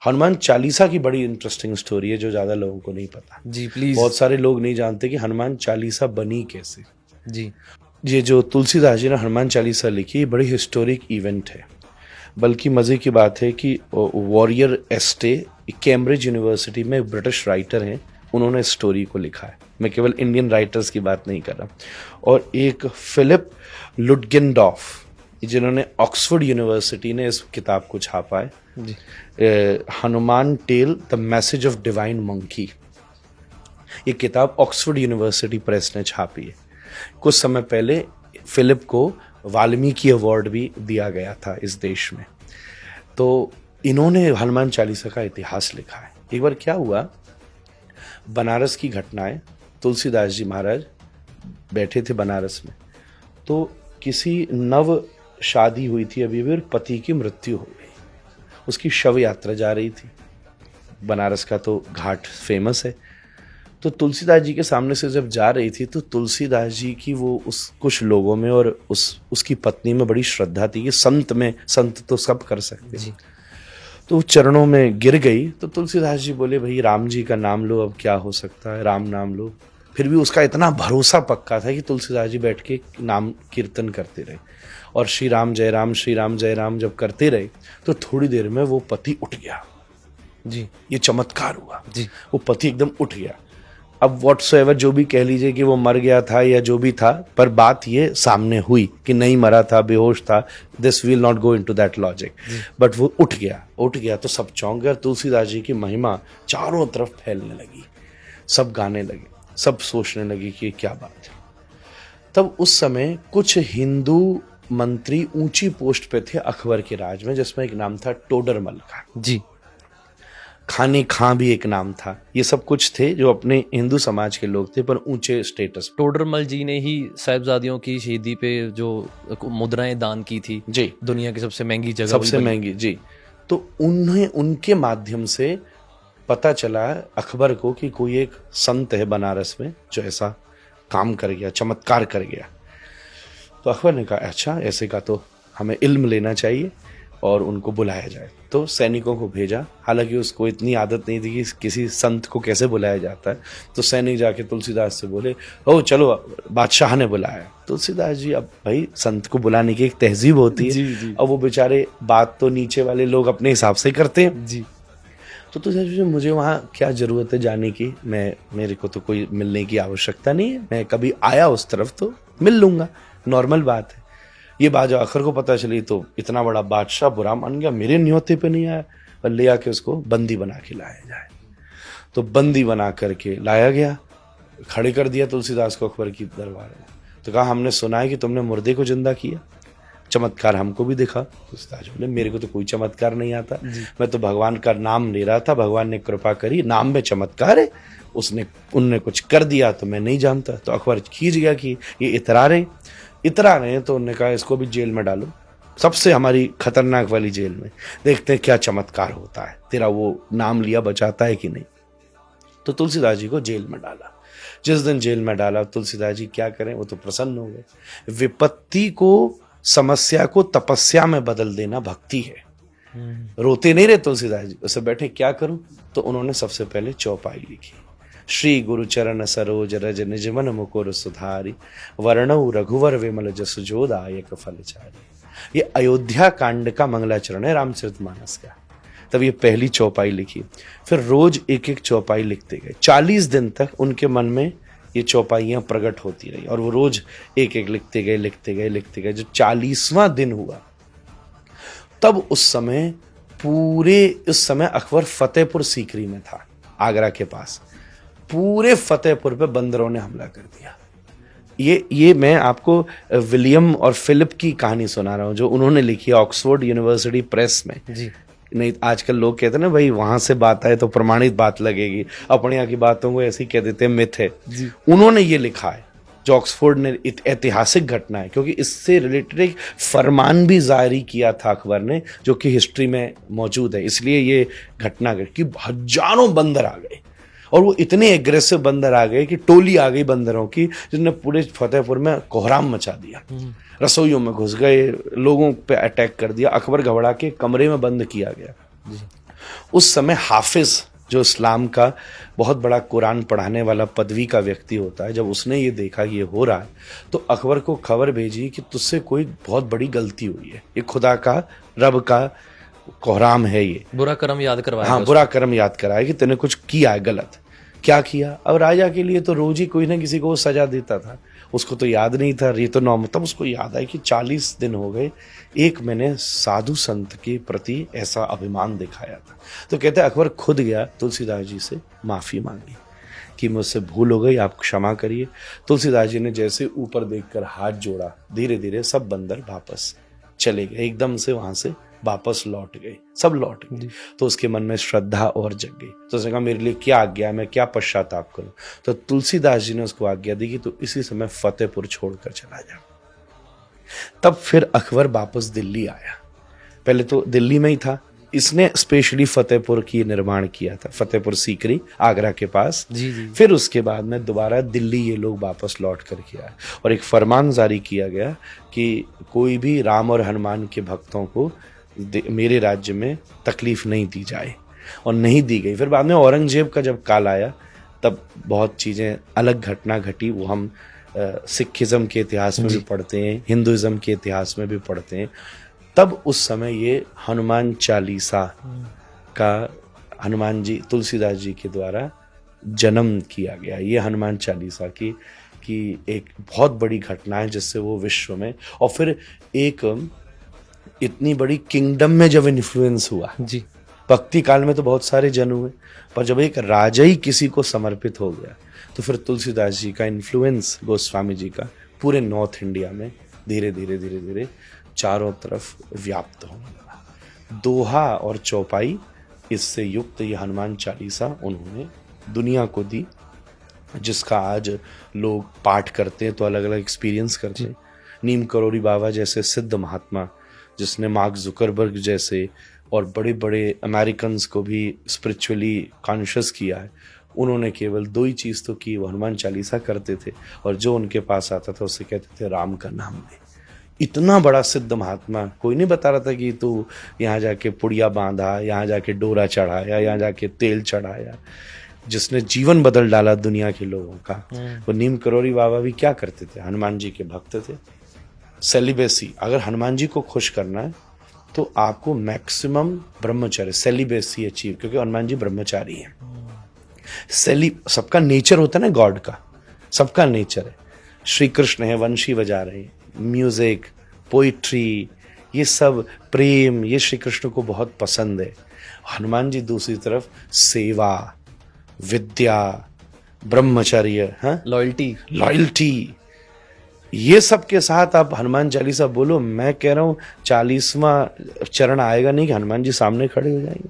हनुमान चालीसा की बड़ी interesting story है जो ज़्यादा लोगों को नहीं पता। जी प्लीज। बहुत सारे लोग नहीं जानते कि हनुमान चालीसा बनी कैसे। जी ये जो तुलसीदास जी ने हनुमान चालीसा लिखी, ये बड़ी हिस्टोरिक इवेंट है। बल्कि मज़े की बात है कि वॉरियर एस्टे कैम्ब्रिज यूनिवर्सिटी में एक ब्रिटिश राइटर हैं, उन्होंने इस स्टोरी को लिखा है। मैं केवल इंडियन राइटर्स की बात नहीं कर रहा। और एक फिलिप लुटगेनडॉर्फ, जिन्होंने ऑक्सफोर्ड यूनिवर्सिटी ने इस किताब को छापा है, जी Hanuman tale the message of divine monkey. ये किताब ऑक्सफोर्ड यूनिवर्सिटी प्रेस ने छापी है। कुछ समय पहले फिलिप को वाल्मीकि अवार्ड भी दिया गया था इस देश में। तो इन्होंने हनुमान चालीसा का इतिहास लिखा है। एक बार क्या हुआ, बनारस की घटनाएं, तुलसीदास जी महाराज बैठे थे बनारस में, तो किसी नव शादी हुई थी अभी और पति की मृत्यु हो गई। उसकी शव यात्रा जा रही थी। बनारस का तो घाट फेमस है। तो तुलसीदास जी के सामने से जब जा रही थी तो तुलसीदास जी की वो उस कुछ लोगों में और उसकी पत्नी में बड़ी श्रद्धा थी कि संत तो सब कर सकते हैं। तो वो चरणों में गिर गई। तो तुलसीदास जी बोले, भाई राम जी का नाम लो, अब क्या हो सकता है, राम नाम लो। फिर भी उसका इतना भरोसा पक्का था कि तुलसीदास जी बैठ के नाम कीर्तन करते रहे और श्री राम जय राम जब करते रहे तो थोड़ी देर में वो पति उठ गया। जी ये चमत्कार हुआ जी। वो पति एकदम उठ गया। अब व्हाटसोएवर जो भी कह लीजिए कि वो मर गया था या जो भी था, पर बात ये सामने हुई कि नहीं मरा था, बेहोश था। This will not go into that logic, but वो उठ गया तो सब चौंक गए। तुलसीदास जी की महिमा चारों तरफ फैलने लगी, सब गाने लगे, सब सोचने लगे कि क्या बात है। तब उस समय कुछ हिंदू मंत्री ऊंची पोस्ट पे थे अकबर के राज में, जिसमें एक नाम था टोडरमल का। जी खाने खां भी एक नाम था। ये सब कुछ थे जो अपने हिंदू समाज के लोग थे पर ऊंचे स्टेटस। टोडरमल जी ने ही साहिबजादियों की शहीदी पे जो मुद्राएं दान की थी, जी, दुनिया की सबसे महंगी जगह, सबसे महंगी। जी, तो उन्हें उनके माध्यम से पता चला अकबर को कि कोई एक संत है बनारस में जो ऐसा काम कर गया, चमत्कार कर गया। तो अकबर ने कहा, अच्छा ऐसे का तो हमें इल्म लेना चाहिए और उनको बुलाया जाए। तो सैनिकों को भेजा। हालांकि उसको इतनी आदत नहीं थी कि किसी संत को कैसे बुलाया जाता है। तो सैनिक जाके तुलसीदास से बोले, ओ चलो बादशाह ने बुलाया। तुलसीदास जी, अब भाई संत को बुलाने की एक तहजीब होती है। जी। अब वो बेचारे बात तो नीचे वाले लोग अपने हिसाब से करते हैं। जी। तो तुलसीदास जी, मुझे वहाँ क्या जरूरत है जाने की, मेरे को तो कोई मिलने की आवश्यकता नहीं है, मैं कभी आया उस तरफ तो मिल लूंगा, नॉर्मल बात है। ये बात जब अकबर को पता चली तो इतना बड़ा बादशाह बुरा मान गया, मेरे न्योते पे नहीं आया, और ले आके उसको बंदी बना के लाया जाए। तो बंदी बना करके लाया गया, खड़े कर दिया तुलसीदास को अकबर की दरबार में। तो कहा, हमने सुना है कि तुमने मुर्दे को जिंदा किया, चमत्कार हमको भी दिखा। तुलसीदास बोले, मेरे को तो कोई चमत्कार नहीं आता, मैं तो भगवान का नाम ले रहा था, भगवान ने कृपा करी, नाम में चमत्कार है, उनने कुछ कर दिया तो मैं नहीं जानता। तो अकबर खींच गया कि ये इतरा रहे। तो उन्होंने कहा, इसको भी जेल में डालो, सबसे हमारी खतरनाक वाली जेल में, देखते हैं क्या चमत्कार होता है, तेरा वो नाम लिया बचाता है कि नहीं। तो तुलसीदास जी को जेल में डाला। जिस दिन जेल में डाला, तुलसीदास जी क्या करें, वो तो प्रसन्न हो गए। विपत्ति को, समस्या को तपस्या में बदल देना भक्ति है। रोते नहीं रहे तुलसीदास जी, उसे बैठे क्या करूं, तो उन्होंने सबसे पहले चौपाई लिखी। श्री गुरु चरण सरोज रज निज मन मुकुर सुधारी, वर्णौ रघुवर विमल जसु जो दायक फलचारी। ये अयोध्या कांड का मंगलाचरण है रामचरितमानस का। तब ये पहली चौपाई लिखी। फिर रोज एक एक चौपाई लिखते गए। 40 दिन तक उनके मन में ये चौपाइयां प्रकट होती रही और वो रोज एक एक लिखते गए। जब 40वां दिन हुआ तब उस समय अकबर फतेहपुर सीकरी में था, आगरा के पास। पूरे फतेहपुर पे बंदरों ने हमला कर दिया। ये मैं आपको विलियम और फिलिप की कहानी सुना रहा हूँ जो उन्होंने लिखी है ऑक्सफोर्ड यूनिवर्सिटी प्रेस में। जी। नहीं, आजकल लोग कहते हैं ना, भाई वहां से बात आए तो प्रमाणित बात लगेगी, अपने यहाँ की बातों को ऐसे ही कह देते हैं, मिथ है। उन्होंने ये लिखा है जो ऑक्सफोर्ड ने, ऐतिहासिक घटना है, क्योंकि इससे रिलेटेड एक फरमान भी जारी किया था अकबर ने, जो कि हिस्ट्री में मौजूद है। इसलिए ये घटना कि हजारों बंदर आ गए और वो इतने एग्रेसिव बंदर आ गए कि टोली आ गई बंदरों की, जिसने पूरे फतेहपुर में कोहराम मचा दिया। रसोइयों में घुस गए, लोगों पे अटैक कर दिया। अकबर घबरा के कमरे में बंद किया गया। उस समय हाफिज जो इस्लाम का बहुत बड़ा कुरान पढ़ाने वाला पदवी का व्यक्ति होता है, जब उसने ये देखा कि ये हो रहा है तो अकबर को खबर भेजी कि तुझसे कोई बहुत बड़ी गलती हुई है, ये खुदा का, रब का कोहराम है ये। बुरा कर्म याद करवाया। हाँ, बुरा कर्म याद कराया कि तूने कुछ किया है गलत। क्या किया? अब राजा के लिए तो रोज ही कोई ना किसी को वो सजा देता था, उसको तो याद नहीं था, ये तो नॉर्मल। तब उसको याद आया कि 40 दिन हो गए, एक मैंने साधु संत के प्रति ऐसा अभिमान दिखाया था। तो कहते हैं अकबर खुद गया तुलसीदास जी से माफी मांगी कि मुझसे भूल हो गई, आप क्षमा करिए। तुलसीदास जी ने जैसे ऊपर देखकर हाथ जोड़ा, धीरे धीरे सब बंदर वापस चले गए, एकदम से वहां से वापस लौट गए, सब लौट गए। तो उसके मन में श्रद्धा और जग गई, तो उसने कहा मेरे लिए क्या आज्ञा है, मैं क्या पश्चाताप करूं। तो तुलसीदास जी ने उसको आज्ञा दी कि तू इसी समय फतेहपुर छोड़कर चला जा। तब फिर अकबर वापस दिल्ली आया, पहले तो दिल्ली में ही था, इसने स्पेशली फतेहपुर की निर्माण किया था, फतेहपुर सीकरी आगरा के पास। जी। फिर उसके बाद में दोबारा दिल्ली ये लोग वापस लौट कर के आए और एक फरमान जारी किया गया कि कोई भी राम और हनुमान के भक्तों को मेरे राज्य में तकलीफ नहीं दी जाए, और नहीं दी गई। फिर बाद में औरंगजेब का जब काल आया तब बहुत चीज़ें अलग घटना घटी, वो हम सिखिज्म के इतिहास में भी पढ़ते हैं, हिंदुइज्म के इतिहास में भी पढ़ते हैं। तब उस समय ये हनुमान चालीसा का हनुमान जी तुलसीदास जी के द्वारा जन्म किया गया। ये हनुमान चालीसा की एक बहुत बड़ी घटना है जिससे वो विश्व में, और फिर एक इतनी बड़ी किंगडम में जब इन्फ्लुएंस हुआ जी। भक्ति काल में तो बहुत सारे जन हुए, पर जब एक राजा ही किसी को समर्पित हो गया तो फिर तुलसीदास जी का इन्फ्लुएंस, गोस्वामी जी का, पूरे नॉर्थ इंडिया में धीरे धीरे चारों तरफ व्याप्त होने लगा। दोहा और चौपाई इससे युक्त ये हनुमान चालीसा उन्होंने दुनिया को दी, जिसका आज लोग पाठ करते हैं तो अलग अलग एक्सपीरियंस करते हैं। नीम करोड़ी बाबा जैसे सिद्ध महात्मा, जिसने मार्क जुकरबर्ग जैसे और बड़े बड़े अमेरिकन्स को भी स्पिरिचुअली कॉन्शियस किया है, उन्होंने केवल 2 ही चीज़ तो की, वो हनुमान चालीसा करते थे और जो उनके पास आता था उससे कहते थे राम का नाम ले। इतना बड़ा सिद्ध महात्मा, कोई नहीं बता रहा था कि तू यहाँ जाके पुड़िया बांधा, यहाँ जाके डोरा चढ़ाया, यहाँ जाके तेल चढ़ाया, जिसने जीवन बदल डाला दुनिया के लोगों का। वो नीम करोड़ी बाबा भी क्या करते थे? हनुमान जी के भक्त थे। सेलिबेसी, अगर हनुमान जी को खुश करना है तो आपको मैक्सिमम ब्रह्मचर्य, सेलिबेसी अचीव, क्योंकि हनुमान जी ब्रह्मचारी हैं। सबका नेचर होता है ना, गॉड का सबका नेचर है। श्री कृष्ण है, वंशी बजा रहे हैं, म्यूजिक, पोइट्री, ये सब प्रेम, ये श्री कृष्ण को बहुत पसंद है। हनुमान जी दूसरी तरफ सेवा, विद्या, ब्रह्मचर्य, हाँ, लॉयल्टी, ये सब के साथ आप हनुमान चालीसा बोलो। मैं कह रहा हूँ 40वां चरण आएगा नहीं कि हनुमान जी सामने खड़े हो जाएंगे।